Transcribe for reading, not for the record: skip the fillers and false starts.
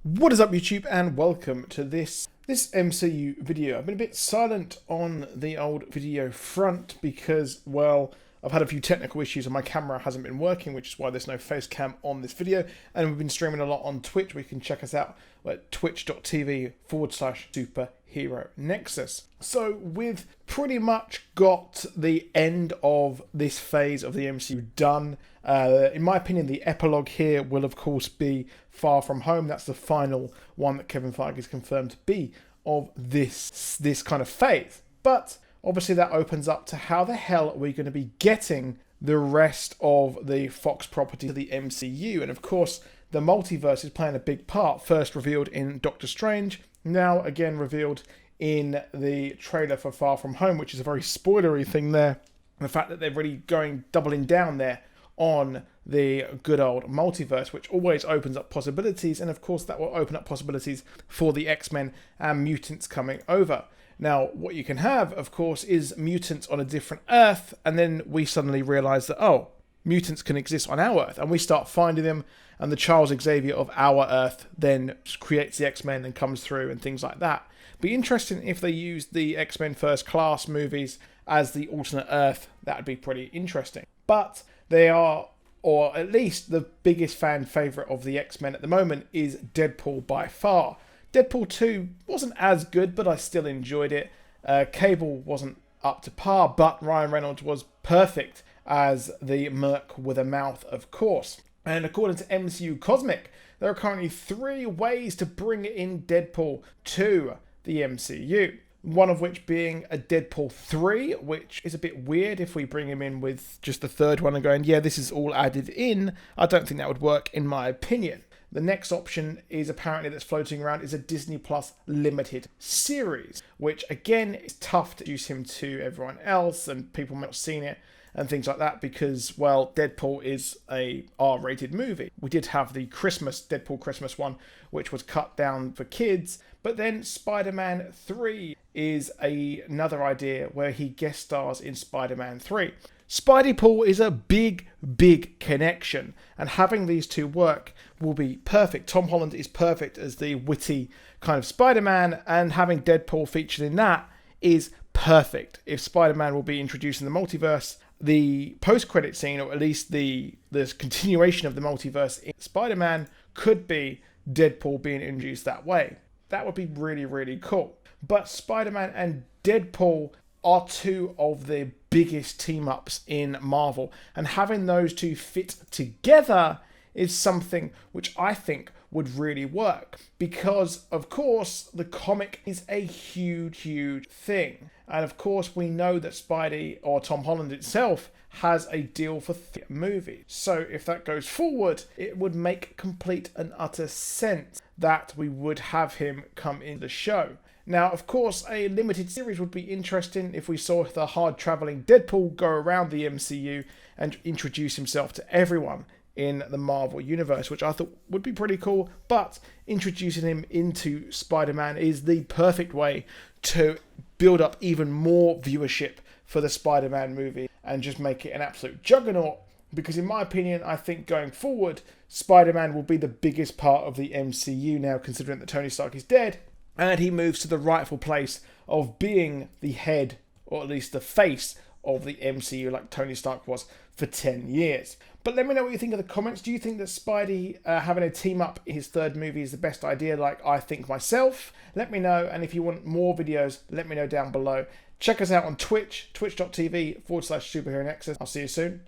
What is up, YouTube, and welcome to this MCU video. I've been a bit silent on the old video front because, well, I've had a few technical issues and my camera hasn't been working, which is why there's no face cam on this video. And we've been streaming a lot on Twitch. We can check us out at twitch.tv/Superheronexus. So we've pretty much got the end of this phase of the MCU done. In my opinion, the epilogue here will, of course, be Far From Home. That's the final one that Kevin Feige is confirmed to be of this kind of phase. But obviously that opens up to how the hell are we going to be getting the rest of the Fox property to the MCU. And of course, the multiverse is playing a big part. First revealed in Doctor Strange, now again revealed in the trailer for Far From Home, which is a very spoilery thing there. The fact that they're really doubling down there on the good old multiverse, which always opens up possibilities, and of course that will open up possibilities for the X-Men and mutants coming over. Now, what you can have, of course, is mutants on a different Earth, and then we suddenly realise that, oh, mutants can exist on our Earth, and we start finding them, and the Charles Xavier of our Earth then creates the X-Men and comes through and things like that. Be interesting if they use the X-Men First Class movies as the alternate Earth. That would be pretty interesting. But they are, or at least the biggest fan favourite of the X-Men at the moment is Deadpool by far. Deadpool 2 wasn't as good, but I still enjoyed it. Cable wasn't up to par, but Ryan Reynolds was perfect as the Merc with a mouth, of course. And according to MCU Cosmic, there are currently 3 ways to bring in Deadpool to the MCU. One of which being a Deadpool 3, which is a bit weird if we bring him in with just the third one and going, yeah, this is all added in. I don't think that would work in my opinion. The next option is apparently that's floating around is a Disney Plus limited series, which again is tough to introduce him to everyone else and people might not have seen it and things like that because, well, Deadpool is a R-rated movie. We did have the Deadpool Christmas one, which was cut down for kids, but then Spider-Man 3 is another idea where he guest stars in Spider-Man 3. Spideypool is a big connection, and having these two work will be perfect. Tom Holland is perfect as the witty kind of Spider-Man, and having Deadpool featured in that is perfect. If Spider-Man will be introduced in the multiverse, the post-credit scene, or at least the continuation of the multiverse in Spider-Man, could be Deadpool being introduced that way. That would be really cool. But Spider-Man and Deadpool are 2 of the biggest team-ups in Marvel. And having those 2 fit together is something which I think would really work. Because, of course, the comic is a huge thing. And, of course, we know that Spidey, or Tom Holland itself, has a deal for movies. So if that goes forward, it would make complete and utter sense that we would have him come in the show. Now, of course, a limited series would be interesting if we saw the hard-travelling Deadpool go around the MCU and introduce himself to everyone in the Marvel Universe, which I thought would be pretty cool, but introducing him into Spider-Man is the perfect way to build up even more viewership for the Spider-Man movie and just make it an absolute juggernaut, because in my opinion, I think going forward, Spider-Man will be the biggest part of the MCU now, considering that Tony Stark is dead, and he moves to the rightful place of being the head, or at least the face, of the MCU like Tony Stark was for 10 years. But let me know what you think in the comments. Do you think that Spidey having a team up in his 3rd movie is the best idea, like I think myself? Let me know, and if you want more videos, let me know down below. Check us out on Twitch, twitch.tv/Superheronexus. I'll see you soon.